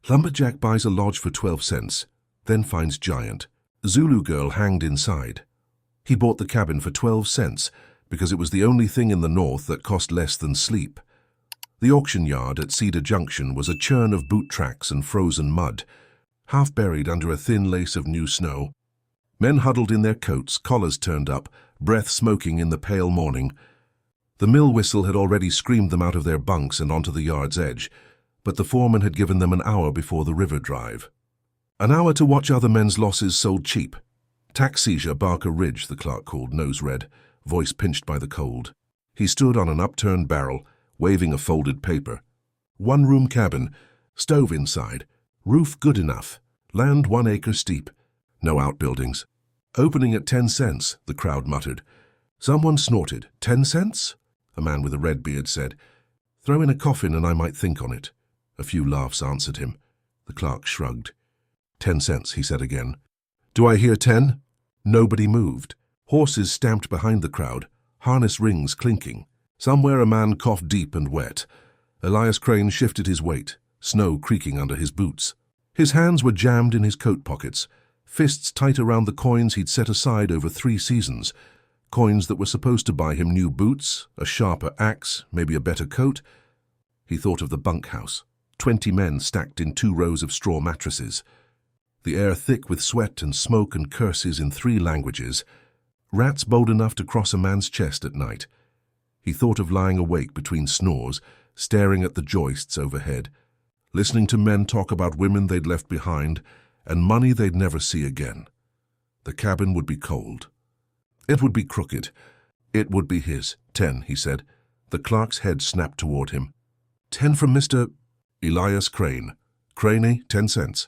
Lumberjack buys a lodge for 12 cents, then finds giant. Zulu girl hanged inside. He bought the cabin for 12 cents because it was the only thing in the north that cost less than sleep. The auction yard at Cedar Junction was a churn of boot tracks and frozen mud, half buried under a thin lace of new snow. Men huddled in their coats, collars turned up, breath smoking in the pale morning. The mill whistle had already screamed them out of their bunks and onto the yard's edge, but the foreman had given them an hour before the river drive. An hour to watch other men's losses sold cheap. Tax seizure Barker Ridge, the clerk called, nose red, voice pinched by the cold. He stood on an upturned barrel, waving a folded paper. One-room cabin, stove inside, roof good enough, land 1 acre steep, no outbuildings. Opening at 10 cents, the crowd muttered. Someone snorted. 10 cents? A man with a red beard said. Throw in a coffin and I might think on it. A few laughs answered him. The clerk shrugged. 10 cents, he said again. Do I hear 10? Nobody moved. Horses stamped behind the crowd, harness rings clinking. Somewhere a man coughed deep and wet. Elias Crane shifted his weight, snow creaking under his boots. His hands were jammed in his coat pockets, fists tight around the coins he'd set aside over 3 seasons, coins that were supposed to buy him new boots, a sharper axe, maybe a better coat. He thought of the bunkhouse, 20 men stacked in 2 rows of straw mattresses. The air thick with sweat and smoke and curses in 3 languages. Rats bold enough to cross a man's chest at night. He thought of lying awake between snores, staring at the joists overhead, listening to men talk about women they'd left behind and money they'd never see again. The cabin would be cold. It would be crooked. It would be his. 10, he said. The clerk's head snapped toward him. 10 from Mr. Elias Crane. Craney, 10 cents.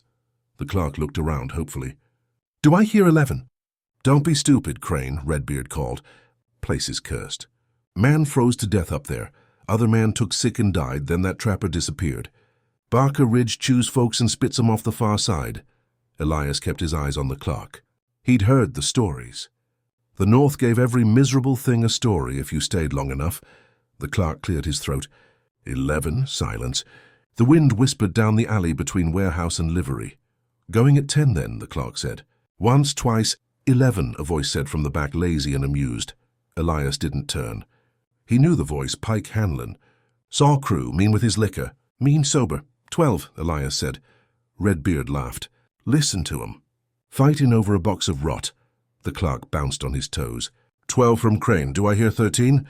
The clerk looked around hopefully. Do I hear 11? Don't be stupid, Crane, Redbeard called. Place is cursed. Man froze to death up there. Other man took sick and died, then that trapper disappeared. Barker Ridge chews folks and spits 'em off the far side. Elias kept his eyes on the clerk. He'd heard the stories. The North gave every miserable thing a story if you stayed long enough. The clerk cleared his throat. 11, silence. The wind whispered down the alley between warehouse and livery. Going at 10 then, the clerk said. Once, twice, 11, a voice said from the back, lazy and amused. Elias didn't turn. He knew the voice, Pike Hanlon. Saw crew, mean with his liquor. Mean sober. 12, Elias said. Redbeard laughed. Listen to 'em. Fighting over a box of rot. The clerk bounced on his toes. 12 from Crane. Do I hear 13?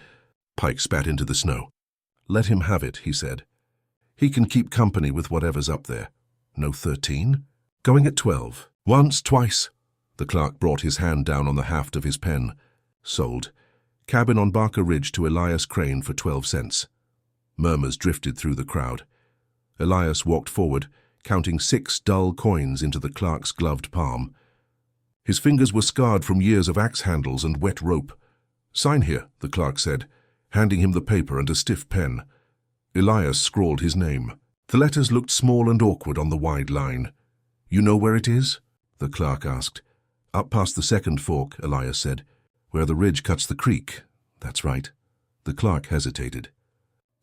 Pike spat into the snow. Let him have it, he said. He can keep company with whatever's up there. No 13? Going at 12. Once, twice. The clerk brought his hand down on the haft of his pen. Sold. Cabin on Barker Ridge to Elias Crane for 12 cents. Murmurs drifted through the crowd. Elias walked forward, counting 6 dull coins into the clerk's gloved palm. His fingers were scarred from years of axe handles and wet rope. Sign here, the clerk said, handing him the paper and a stiff pen. Elias scrawled his name. The letters looked small and awkward on the wide line. You know where it is? The clerk asked. Up past the second fork, Elias said. Where the ridge cuts the creek. That's right. The clerk hesitated.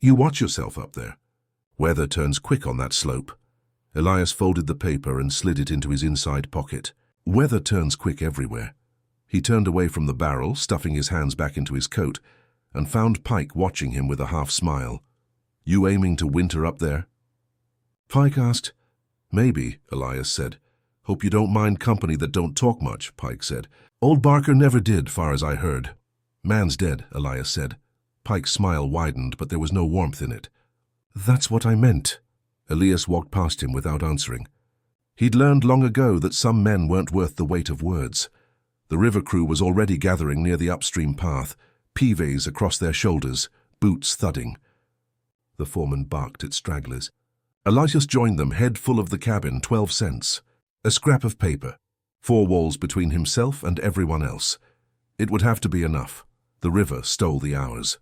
You watch yourself up there. Weather turns quick on that slope. Elias folded the paper and slid it into his inside pocket. Weather turns quick everywhere. He turned away from the barrel, stuffing his hands back into his coat, and found Pike watching him with a half smile. You aiming to winter up there? Pike asked. Maybe, Elias said. Hope you don't mind company that don't talk much, Pike said. Old Barker never did, far as I heard. Man's dead, Elias said. Pike's smile widened, but there was no warmth in it. That's what I meant. Elias walked past him without answering. He'd learned long ago that some men weren't worth the weight of words. The river crew was already gathering near the upstream path, pivets across their shoulders, boots thudding. The foreman barked at stragglers. Elias joined them, head full of the cabin, 12 cents. A scrap of paper. 4 walls between himself and everyone else. It would have to be enough. The river stole the hours.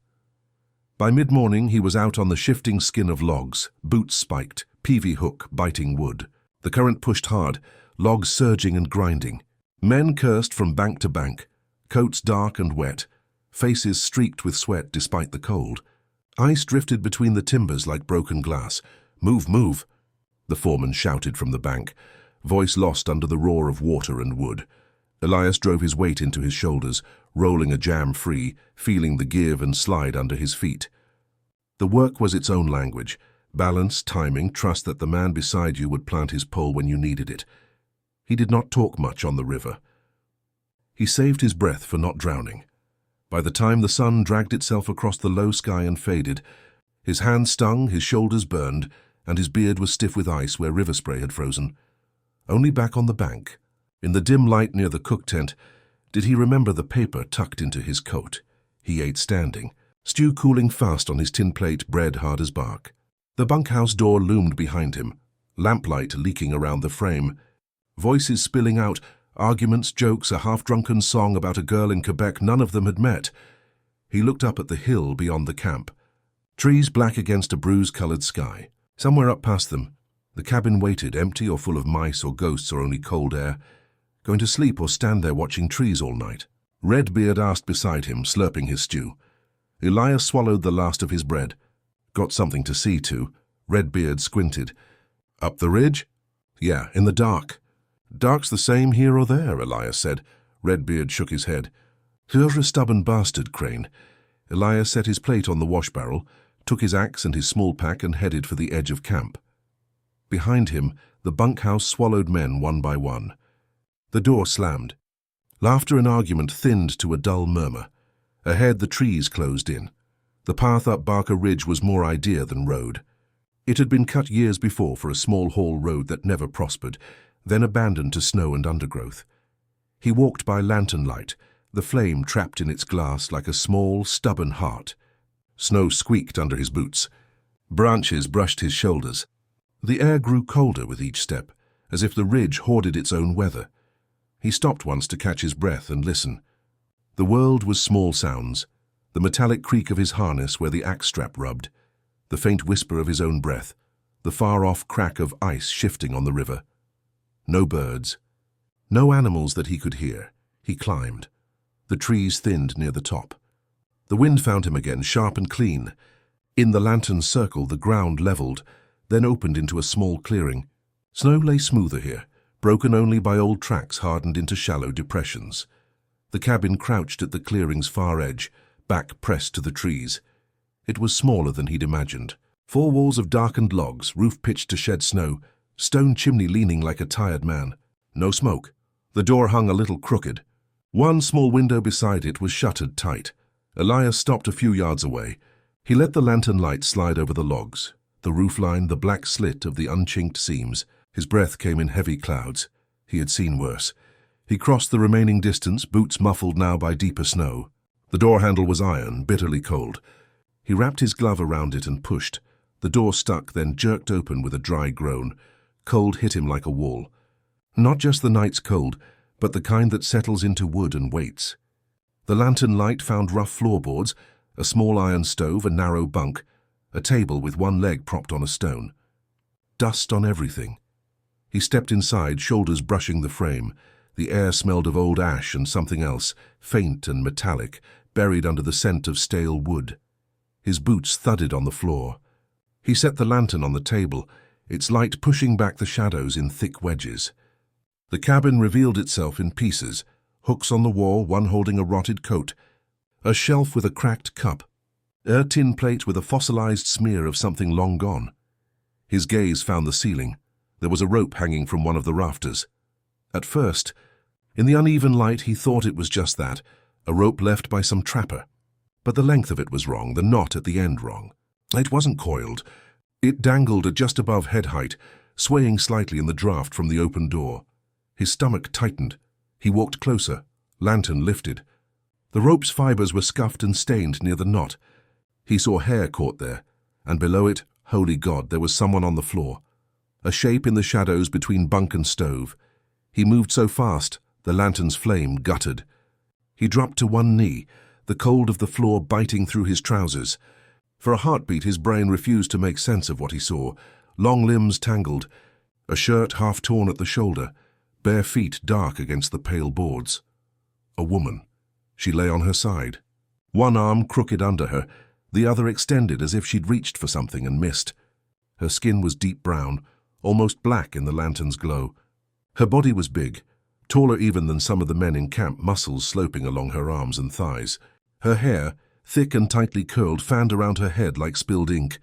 By mid-morning he was out on the shifting skin of logs, boots spiked, peavy hook biting wood. The current pushed hard, logs surging and grinding. Men cursed from bank to bank, coats dark and wet, faces streaked with sweat despite the cold. Ice drifted between the timbers like broken glass. Move, move. the foreman shouted from the bank, voice lost under the roar of water and wood. Elias drove his weight into his shoulders, rolling a jam free, feeling the give and slide under his feet. The work was its own language. Balance, timing, trust that the man beside you would plant his pole when you needed it. He did not talk much on the river. He saved his breath for not drowning. By the time the sun dragged itself across the low sky and faded, his hands stung, his shoulders burned, and his beard was stiff with ice where river spray had frozen. Only back on the bank, in the dim light near the cook tent, did he remember the paper tucked into his coat. He ate standing, stew cooling fast on his tin plate, bread hard as bark. The bunkhouse door loomed behind him, lamplight leaking around the frame, voices spilling out, arguments, jokes, a half-drunken song about a girl in Quebec none of them had met. He looked up at the hill beyond the camp, trees black against a bruise-colored sky. Somewhere up past them, the cabin waited, empty or full of mice or ghosts or only cold air. Going to sleep or stand there watching trees all night? Redbeard asked beside him, slurping his stew. Elias swallowed the last of his bread. Got something to see to. Redbeard squinted. Up the ridge? Yeah, in the dark. Dark's the same here or there, Elias said. Redbeard shook his head. You're a stubborn bastard, Crane. Elias set his plate on the wash barrel, took his axe and his small pack and headed for the edge of camp. Behind him, the bunkhouse swallowed men one by one. The door slammed. Laughter and argument thinned to a dull murmur. Ahead, the trees closed in. The path up Barker Ridge was more idea than road. It had been cut years before for a small haul road that never prospered, then abandoned to snow and undergrowth. He walked by lantern light, the flame trapped in its glass like a small, stubborn heart. Snow squeaked under his boots. Branches brushed his shoulders. The air grew colder with each step, as if the ridge hoarded its own weather. He stopped once to catch his breath and listen. The world was small sounds, the metallic creak of his harness where the axe strap rubbed, the faint whisper of his own breath, the far-off crack of ice shifting on the river. No birds, no animals that he could hear. He climbed. The trees thinned near the top. The wind found him again, sharp and clean. In the lantern's circle, the ground leveled, then opened into a small clearing. Snow lay smoother here, broken only by old tracks hardened into shallow depressions. The cabin crouched at the clearing's far edge, back pressed to the trees. It was smaller than he'd imagined. 4 walls of darkened logs, roof pitched to shed snow, stone chimney leaning like a tired man. No smoke. The door hung a little crooked. One small window beside it was shuttered tight. Elias stopped a few yards away. He let the lantern light slide over the logs, the roofline, the black slit of the unchinked seams. His breath came in heavy clouds. He had seen worse. He crossed the remaining distance, boots muffled now by deeper snow. The door handle was iron, bitterly cold. He wrapped his glove around it and pushed. The door stuck, then jerked open with a dry groan. Cold hit him like a wall. Not just the night's cold, but the kind that settles into wood and waits. The lantern light found rough floorboards, a small iron stove, a narrow bunk, a table with one leg propped on a stone. Dust on everything. He stepped inside, shoulders brushing the frame. The air smelled of old ash and something else, faint and metallic, buried under the scent of stale wood. His boots thudded on the floor. He set the lantern on the table, its light pushing back the shadows in thick wedges. The cabin revealed itself in pieces, hooks on the wall, one holding a rotted coat, a shelf with a cracked cup, a tin plate with a fossilized smear of something long gone. His gaze found the ceiling. There was a rope hanging from one of the rafters. At first, in the uneven light, he thought it was just that, a rope left by some trapper. But the length of it was wrong, the knot at the end wrong. It wasn't coiled. It dangled at just above head height, swaying slightly in the draft from the open door. His stomach tightened. He walked closer, lantern lifted. The rope's fibers were scuffed and stained near the knot. He saw hair caught there, and below it, holy God, there was someone on the floor. A shape in the shadows between bunk and stove. He moved so fast, the lantern's flame guttered. He dropped to one knee, the cold of the floor biting through his trousers. For a heartbeat, his brain refused to make sense of what he saw. Long limbs tangled, a shirt half torn at the shoulder, bare feet dark against the pale boards. A woman. She lay on her side. One arm crooked under her, the other extended as if she'd reached for something and missed. Her skin was deep brown, almost black in the lantern's glow. Her body was big, taller even than some of the men in camp, muscles sloping along her arms and thighs. Her hair, thick and tightly curled, fanned around her head like spilled ink.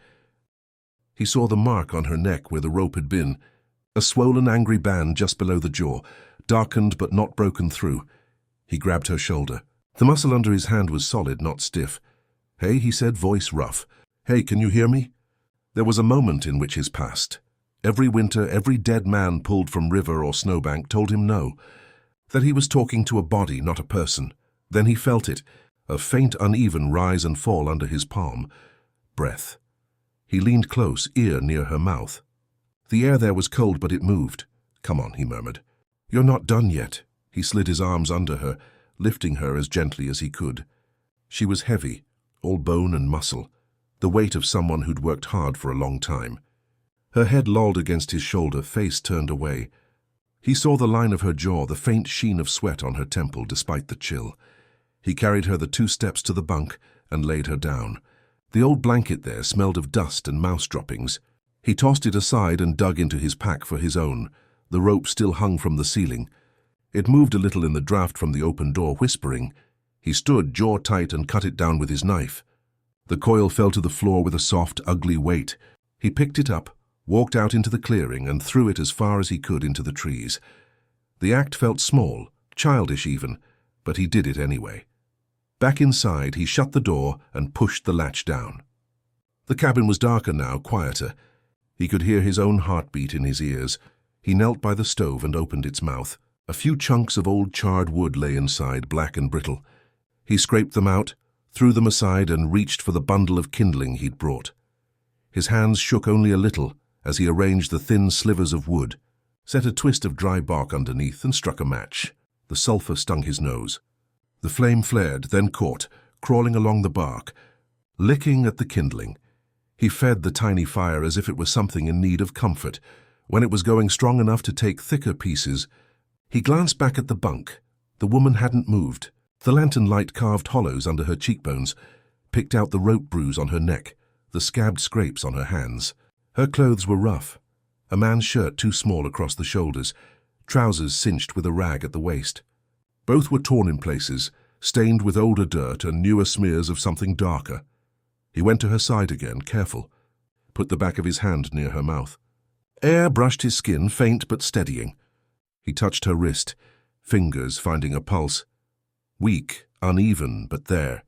He saw the mark on her neck where the rope had been, a swollen, angry band just below the jaw, darkened but not broken through. He grabbed her shoulder. The muscle under his hand was solid, not stiff. "Hey," he said, voice rough. "Hey, can you hear me?" There was a moment in which his past, every winter, every dead man pulled from river or snowbank, told him no, that he was talking to a body, not a person. Then he felt it, a faint, uneven rise and fall under his palm. Breath. He leaned close, ear near her mouth. The air there was cold, but it moved. "Come on," he murmured. "You're not done yet." He slid his arms under her, lifting her as gently as he could. She was heavy, all bone and muscle, the weight of someone who'd worked hard for a long time. Her head lolled against his shoulder, face turned away. He saw the line of her jaw, the faint sheen of sweat on her temple despite the chill. He carried her the 2 steps to the bunk and laid her down. The old blanket there smelled of dust and mouse droppings. He tossed it aside and dug into his pack for his own. The rope still hung from the ceiling. It moved a little in the draft from the open door, whispering. He stood, jaw tight, and cut it down with his knife. The coil fell to the floor with a soft, ugly weight. He picked it up, walked out into the clearing, and threw it as far as he could into the trees. The act felt small, childish even, but he did it anyway. Back inside, he shut the door and pushed the latch down. The cabin was darker now, quieter. He could hear his own heartbeat in his ears. He knelt by the stove and opened its mouth. A few chunks of old charred wood lay inside, black and brittle. He scraped them out, threw them aside, and reached for the bundle of kindling he'd brought. His hands shook only a little as he arranged the thin slivers of wood, set a twist of dry bark underneath, and struck a match. The sulphur stung his nose. The flame flared, then caught, crawling along the bark, licking at the kindling. He fed the tiny fire as if it was something in need of comfort. When it was going strong enough to take thicker pieces, he glanced back at the bunk. The woman hadn't moved. The lantern light carved hollows under her cheekbones, picked out the rope bruise on her neck, the scabbed scrapes on her hands. Her clothes were rough. A man's shirt too small across the shoulders, trousers cinched with a rag at the waist. Both were torn in places, stained with older dirt and newer smears of something darker. He went to her side again, careful, put the back of his hand near her mouth. Air brushed his skin, faint but steadying. He touched her wrist, fingers finding a pulse. Weak, uneven, but there.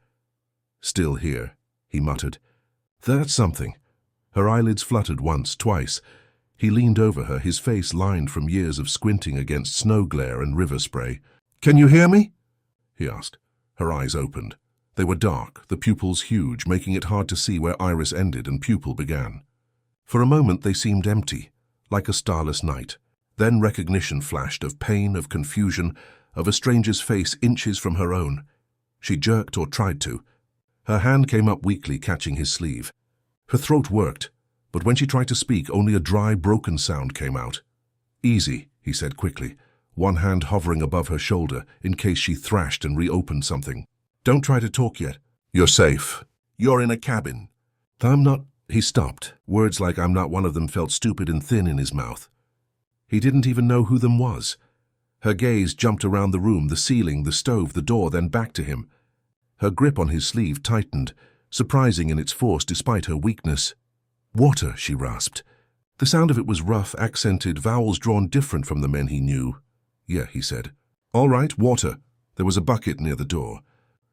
"Still here," he muttered. "That's something." Her eyelids fluttered once, twice. He leaned over her, his face lined from years of squinting against snow glare and river spray. "Can you hear me?" he asked. Her eyes opened. They were dark, the pupils huge, making it hard to see where iris ended and pupil began. For a moment they seemed empty, like a starless night. Then recognition flashed, of pain, of confusion, of a stranger's face inches from her own. She jerked, or tried to. Her hand came up weakly, catching his sleeve. Her throat worked, but when she tried to speak, only a dry, broken sound came out. "Easy," he said quickly, one hand hovering above her shoulder in case she thrashed and reopened something. "Don't try to talk yet. You're safe. You're in a cabin." "I'm not—" He stopped. Words like "I'm not one of them" felt stupid and thin in his mouth. He didn't even know who them was. Her gaze jumped around the room, the ceiling, the stove, the door, then back to him. Her grip on his sleeve tightened, surprising in its force despite her weakness. "Water," she rasped. The sound of it was rough, accented, vowels drawn different from the men he knew. "Yeah," he said. "All right, water." There was a bucket near the door.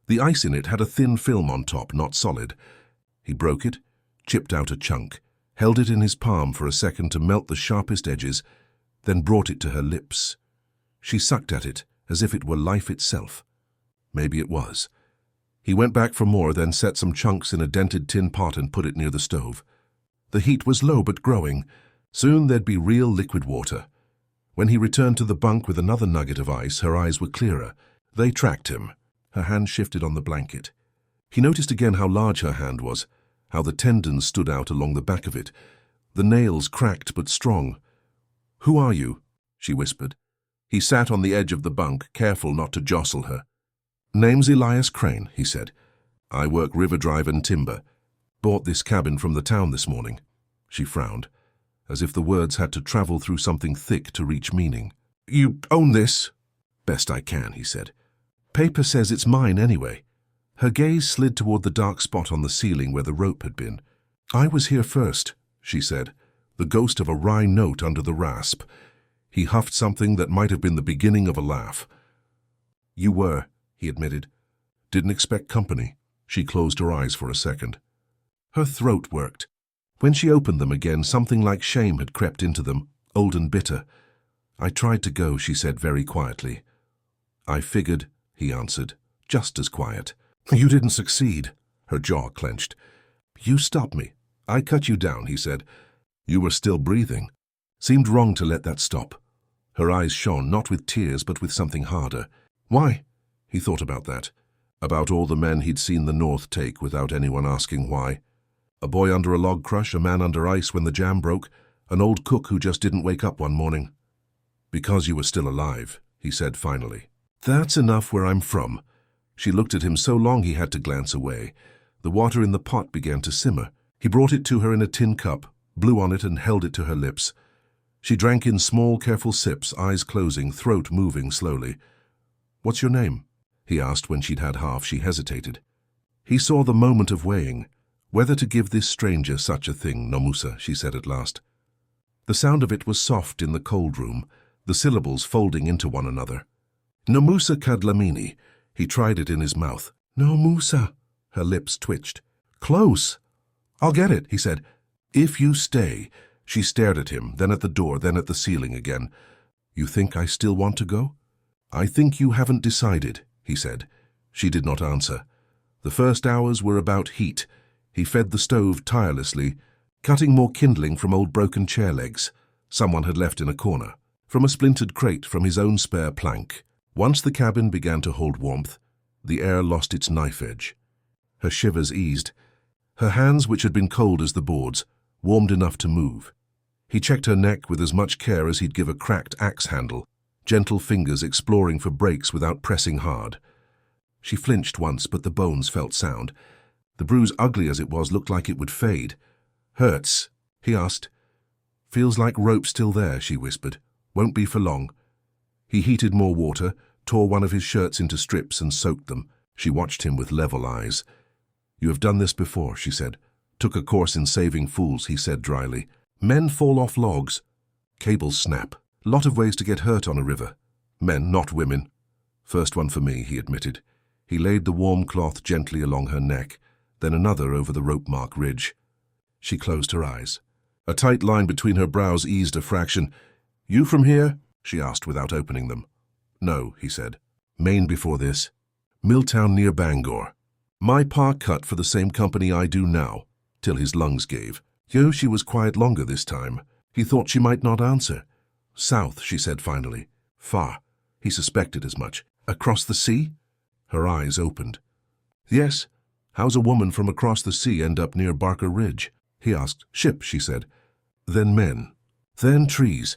The ice in it had a thin film on top, not solid. He broke it, chipped out a chunk, held it in his palm for a second to melt the sharpest edges, then brought it to her lips. She sucked at it, as if it were life itself. Maybe it was. He went back for more, then set some chunks in a dented tin pot and put it near the stove. The heat was low but growing. Soon there'd be real liquid water. When he returned to the bunk with another nugget of ice, her eyes were clearer. They tracked him. Her hand shifted on the blanket. He noticed again how large her hand was, how the tendons stood out along the back of it, the nails cracked but strong. "Who are you?" she whispered. He sat on the edge of the bunk, careful not to jostle her. "Name's Elias Crane," he said. "I work river drive and timber. Bought this cabin from the town this morning." She frowned. as if the words had to travel through something thick to reach meaning. "You own this?" "Best I can," he said. "Paper says it's mine anyway." Her gaze slid toward the dark spot on the ceiling where the rope had been. "I was here first," she said, the ghost of a wry note under the rasp. He huffed something that might have been the beginning of a laugh. "You were," he admitted. "Didn't expect company." She closed her eyes for a second. Her throat worked. When she opened them again, something like shame had crept into them, old and bitter. "I tried to go," she said very quietly. "I figured," he answered, just as quiet. "You didn't succeed." Her jaw clenched. "You stopped me. I cut you down," he said. "You were still breathing. Seemed wrong to let that stop." Her eyes shone, not with tears, but with something harder. "Why?" He thought about that. About all the men he'd seen the North take without anyone asking why. A boy under a log crush, a man under ice when the jam broke, an old cook who just didn't wake up one morning. "Because you were still alive," he said finally. "That's enough where I'm from." She looked at him so long he had to glance away. The water in the pot began to simmer. He brought it to her in a tin cup, blew on it and held it to her lips. She drank in small, careful sips, eyes closing, throat moving slowly. "What's your name?" he asked when she'd had half. She hesitated. He saw the moment of weighing. "Whether to give this stranger such a thing, Nomusa," she said at last. The sound of it was soft in the cold room, the syllables folding into one another. "Nomusa Kadlamini." He tried it in his mouth. "Nomusa." Her lips twitched. "Close." "I'll get it," he said. "If you stay." She stared at him, then at the door, then at the ceiling again. "You think I still want to go?" "I think you haven't decided," he said. She did not answer. The first hours were about heat. He fed the stove tirelessly, cutting more kindling from old broken chair legs someone had left in a corner, from a splintered crate from his own spare plank. Once the cabin began to hold warmth, the air lost its knife edge. Her shivers eased. Her hands, which had been cold as the boards, warmed enough to move. He checked her neck with as much care as he'd give a cracked axe handle, gentle fingers exploring for breaks without pressing hard. She flinched once, but the bones felt sound. The bruise, ugly as it was, looked like it would fade. "Hurts?" he asked. "Feels like rope still there," she whispered. "Won't be for long." He heated more water, tore one of his shirts into strips and soaked them. She watched him with level eyes. "You have done this before," she said. "Took a course in saving fools," he said dryly. "Men fall off logs. Cables snap. Lot of ways to get hurt on a river. Men, not women." "First one for me," he admitted. He laid the warm cloth gently along her neck, then another over the rope-mark ridge. She closed her eyes. A tight line between her brows eased a fraction. "You from here?" she asked without opening them. "No," he said. "Maine before this. Milltown near Bangor. My pa cut for the same company I do now," till his lungs gave. Yo, she was quiet longer this time. He thought she might not answer. "South," she said finally. "Far." He suspected as much. "Across the sea?" Her eyes opened. "Yes. How's a woman from across the sea end up near Barker Ridge?" He asked. "Ship," she said. "Then men. Then trees."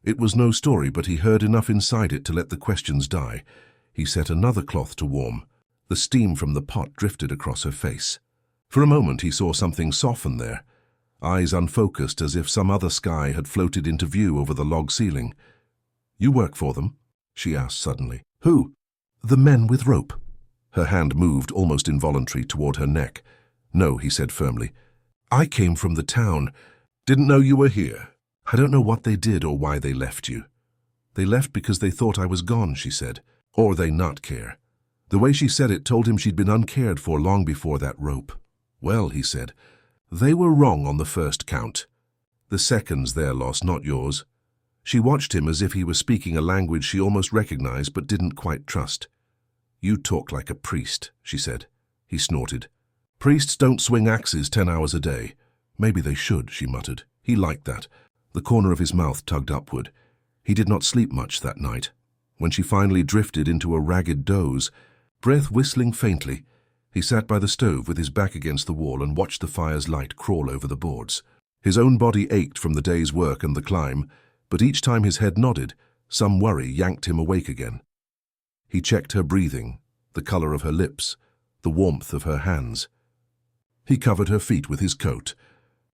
It was no story, but he heard enough inside it to let the questions die. He set another cloth to warm. The steam from the pot drifted across her face. For a moment he saw something soften there, eyes unfocused as if some other sky had floated into view over the log ceiling. "You work for them?" she asked suddenly. "Who?" "The men with rope." Her hand moved, almost involuntary, toward her neck. "No," he said firmly. "I came from the town. Didn't know you were here. I don't know what they did or why they left you." "They left because they thought I was gone," she said. "Or they not care." The way she said it told him she'd been uncared for long before that rope. "Well," he said, "they were wrong on the first count. The second's their loss, not yours." She watched him as if he were speaking a language she almost recognized but didn't quite trust. "You talk like a priest," she said. He snorted. "Priests don't swing axes 10 hours a day." "Maybe they should," she muttered. He liked that. The corner of his mouth tugged upward. He did not sleep much that night. When she finally drifted into a ragged doze, breath whistling faintly, he sat by the stove with his back against the wall and watched the fire's light crawl over the boards. His own body ached from the day's work and the climb, but each time his head nodded, some worry yanked him awake again. He checked her breathing, the color of her lips, the warmth of her hands. He covered her feet with his coat.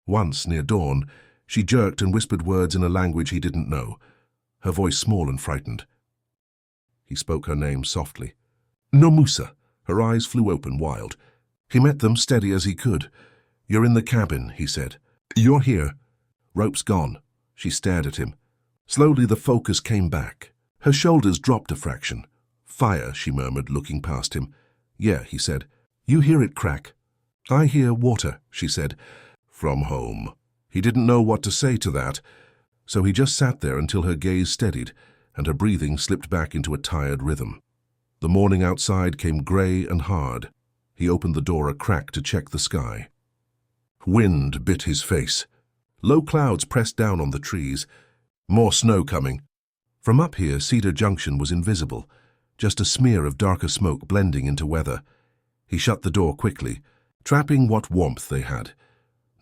Once, near dawn, She jerked and whispered words in a language he didn't know, her voice small and frightened. He spoke her name softly. Nomusa. Her eyes flew open, wild. He met them steady as he could. You're in the cabin, he said. You're here. Rope's gone. She stared at him. Slowly the focus came back. Her shoulders dropped a fraction. Fire, she murmured, looking past him. Yeah, he said. You hear it crack. I hear water, she said. From home. He didn't know what to say to that, so he just sat there until her gaze steadied and her breathing slipped back into a tired rhythm. The morning outside came grey and hard. He opened the door a crack to check the sky. Wind bit his face. Low clouds pressed down on the trees. More snow coming. From up here, Cedar Junction was invisible, just a smear of darker smoke blending into weather. He shut the door quickly, trapping what warmth they had.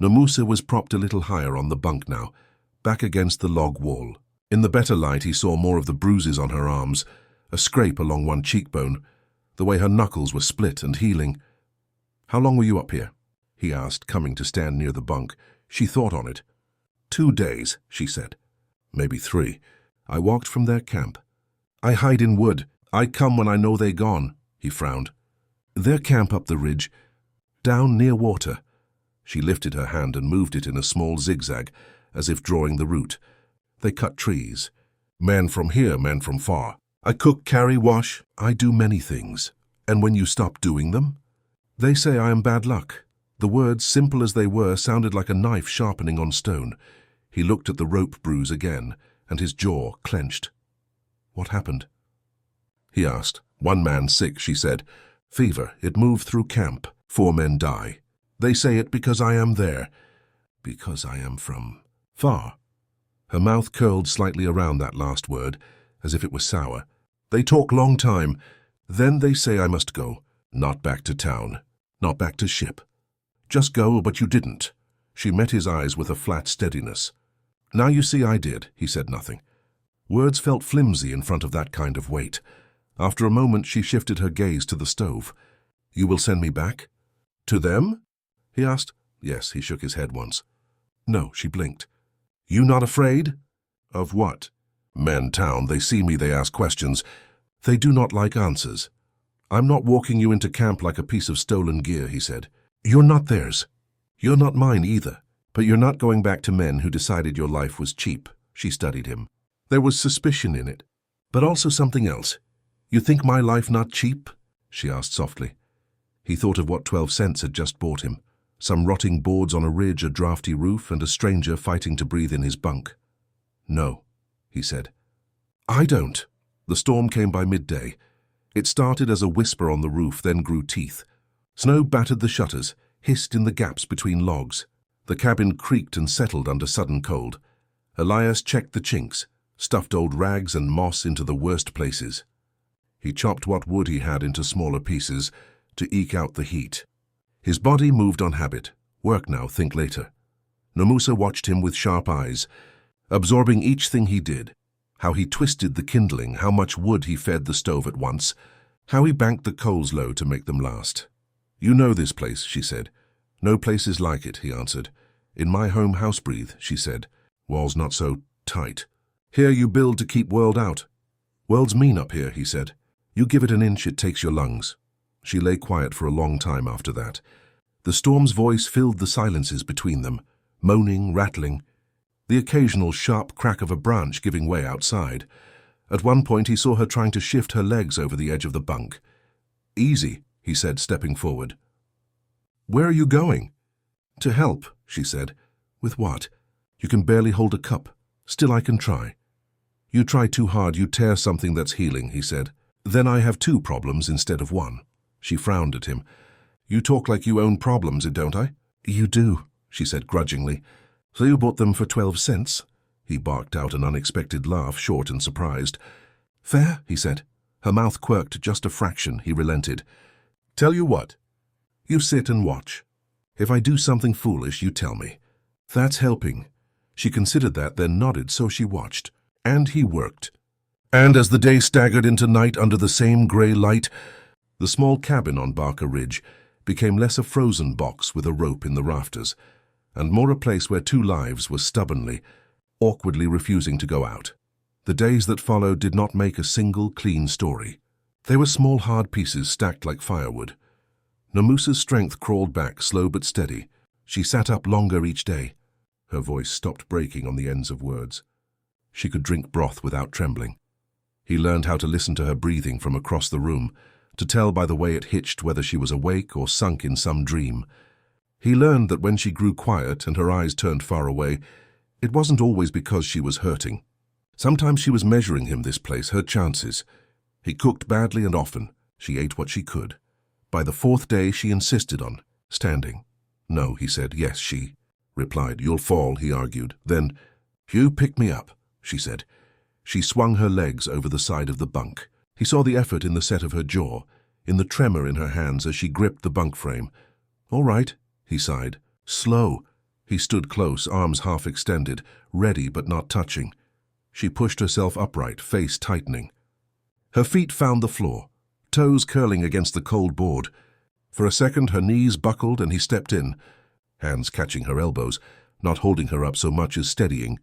Nomusa was propped a little higher on the bunk now, back against the log wall. In the better light he saw more of the bruises on her arms, a scrape along one cheekbone, the way her knuckles were split and healing. How long were you up here? He asked, coming to stand near the bunk. She thought on it. 2 days, she said. Maybe 3. I walked from their camp. I hide in wood. I come when I know they gone, he frowned. Their camp up the ridge, down near water. She lifted her hand and moved it in a small zigzag, as if drawing the route. They cut trees. Man from here, man from far. I cook, carry, wash. I do many things. And when you stop doing them? They say I am bad luck. The words, simple as they were, sounded like a knife sharpening on stone. He looked at the rope bruise again, and his jaw clenched. What happened? He asked. 1 man sick, she said. Fever. It moved through camp. 4 men die. They say it because I am there. Because I am from far. Her mouth curled slightly around that last word, as if it was sour. They talk long time. Then they say I must go. Not back to town. Not back to ship. Just go, but you didn't. She met his eyes with a flat steadiness. Now you see I did, he said nothing. Words felt flimsy in front of that kind of weight. After a moment she shifted her gaze to the stove. You will send me back? To them? He asked. Yes, he shook his head once. No, she blinked. You not afraid? Of what? Men town, they see me, they ask questions. They do not like answers. I'm not walking you into camp like a piece of stolen gear, he said. You're not theirs. You're not mine either. But you're not going back to men who decided your life was cheap. She studied him. There was suspicion in it, but also something else. You think my life not cheap? She asked softly. He thought of what 12 cents had just bought him. Some rotting boards on a ridge, a drafty roof, and a stranger fighting to breathe in his bunk. No, he said. I don't. The storm came by midday. It started as a whisper on the roof, then grew teeth. Snow battered the shutters, hissed in the gaps between logs. The cabin creaked and settled under sudden cold. Elias checked the chinks, stuffed old rags and moss into the worst places. He chopped what wood he had into smaller pieces to eke out the heat. His body moved on habit. Work now, think later. Nomusa watched him with sharp eyes, absorbing each thing he did. How he twisted the kindling, how much wood he fed the stove at once, how he banked the coals low to make them last. You know this place, she said. No place is like it, he answered. In my home house breathe, she said. Walls not so tight. Here you build to keep world out. World's mean up here, he said. You give it an inch, it takes your lungs. She lay quiet for a long time after that. The storm's voice filled the silences between them, moaning, rattling, the occasional sharp crack of a branch giving way outside. At one point he saw her trying to shift her legs over the edge of the bunk. Easy, he said, stepping forward. Where are you going? To help, she said. With what? You can barely hold a cup. Still I can try. You try too hard, you tear something that's healing, he said. Then I have 2 problems instead of 1. She frowned at him. You talk like you own problems, don't I? You do, she said grudgingly. So you bought them for 12 cents? He barked out an unexpected laugh, short and surprised. Fair, he said. Her mouth quirked just a fraction. He relented. Tell you what. You sit and watch. If I do something foolish, you tell me. That's helping. She considered that, then nodded, so she watched. And he worked. And as the day staggered into night under the same grey light, the small cabin on Barker Ridge became less a frozen box with a rope in the rafters, and more a place where two lives were stubbornly, awkwardly refusing to go out. The days that followed did not make a single clean story. They were small, hard pieces stacked like firewood. Namusa's strength crawled back, slow but steady. She sat up longer each day. Her voice stopped breaking on the ends of words. She could drink broth without trembling. He learned how to listen to her breathing from across the room, to tell by the way it hitched whether she was awake or sunk in some dream. He learned that when she grew quiet and her eyes turned far away, it wasn't always because she was hurting. Sometimes she was measuring him this place, her chances. He cooked badly and often. She ate what she could. By the fourth day, she insisted on standing. No, he said. Yes, she replied. You'll fall, he argued. Then, you pick me up, she said. She swung her legs over the side of the bunk. He saw the effort in the set of her jaw, in the tremor in her hands as she gripped the bunk frame. All right, he sighed. Slow. He stood close, arms half extended, ready but not touching. She pushed herself upright, face tightening. Her feet found the floor, toes curling against the cold board. For a second, her knees buckled and he stepped in, hands catching her elbows, not holding her up so much as steadying.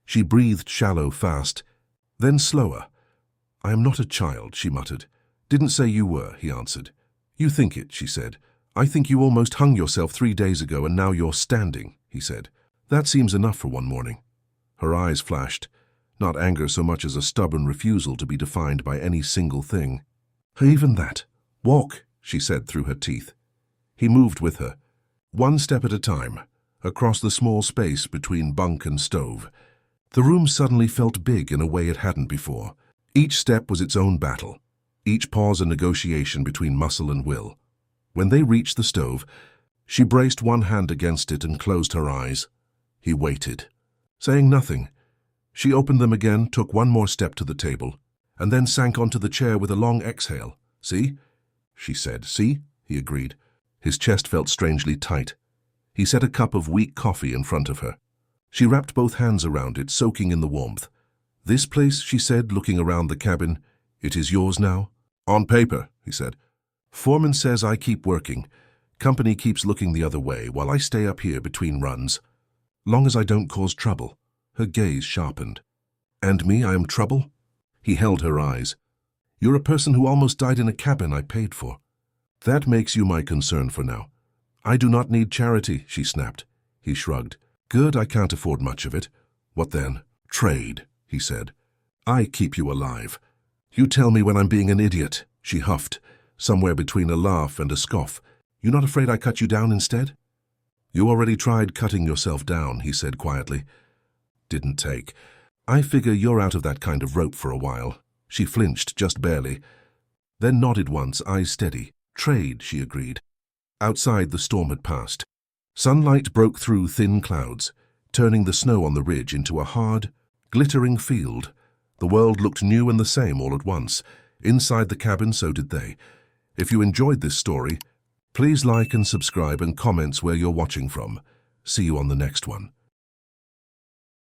She breathed shallow, fast, then slower. I am not a child, she muttered. Didn't say you were, he answered. You think it, she said. I think you almost hung yourself 3 days ago and now you're standing, he said. That seems enough for one morning. Her eyes flashed, not anger so much as a stubborn refusal to be defined by any single thing. Even that. Walk, she said through her teeth. He moved with her, one step at a time, across the small space between bunk and stove. The room suddenly felt big in a way it hadn't before. Each step was its own battle, each pause a negotiation between muscle and will. When they reached the stove, she braced one hand against it and closed her eyes. He waited, saying nothing. She opened them again, took one more step to the table, and then sank onto the chair with a long exhale. See? She said. See? He agreed. His chest felt strangely tight. He set a cup of weak coffee in front of her. She wrapped both hands around it, soaking in the warmth. This place, she said, looking around the cabin, it is yours now? On paper, he said. Foreman says I keep working. Company keeps looking the other way while I stay up here between runs. Long as I don't cause trouble. Her gaze sharpened. And me, I am trouble? He held her eyes. You're a person who almost died in a cabin I paid for. That makes you my concern for now. I do not need charity, she snapped. He shrugged. Good, I can't afford much of it. What then? Trade, he said. I keep you alive. You tell me when I'm being an idiot, she huffed, somewhere between a laugh and a scoff. You not afraid I cut you down instead? You already tried cutting yourself down, he said quietly. Didn't take. I figure you're out of that kind of rope for a while. She flinched, just barely, then nodded once, eyes steady. Trade, she agreed. Outside, the storm had passed. Sunlight broke through thin clouds, turning the snow on the ridge into a hard, glittering field. The world looked new and the same all at once. Inside the cabin, so did they. If you enjoyed this story, please like and subscribe and comments where you're watching from. See you on the next one.